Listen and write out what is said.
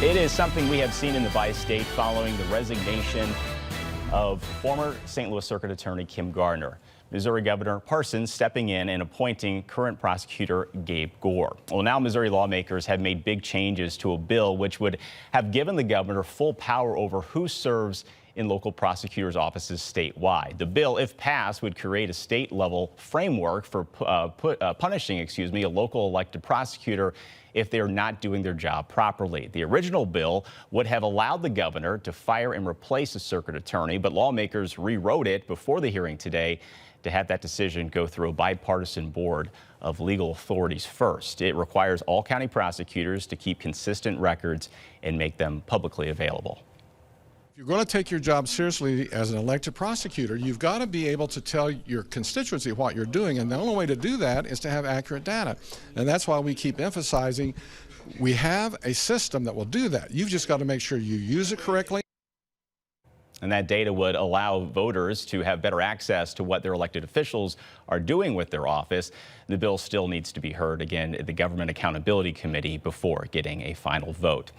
It is something we have seen in the bi-state following the resignation of former St. Louis Circuit Attorney Kim Gardner. Missouri Governor Parsons stepping in and appointing current prosecutor Gabe Gore. Well, now Missouri lawmakers have made big changes to a bill which would have given the governor full power over who serves in local prosecutors' offices statewide. The bill, if passed, would create a state-level framework for punishing, a local elected prosecutor if they are not doing their job properly. The original bill would have allowed the governor to fire and replace a circuit attorney, but lawmakers rewrote it before the hearing today to have that decision go through a bipartisan board of legal authorities first. It requires all county prosecutors to keep consistent records and make them publicly available. If you're going to take your job seriously as an elected prosecutor, you've got to be able to tell your constituency what you're doing, and the only way to do that is to have accurate data. And that's why we keep emphasizing we have a system that will do that. You've just got to make sure you use it correctly. And that data would allow voters to have better access to what their elected officials are doing with their office. The bill still needs to be heard again at the Government Accountability Committee before getting a final vote.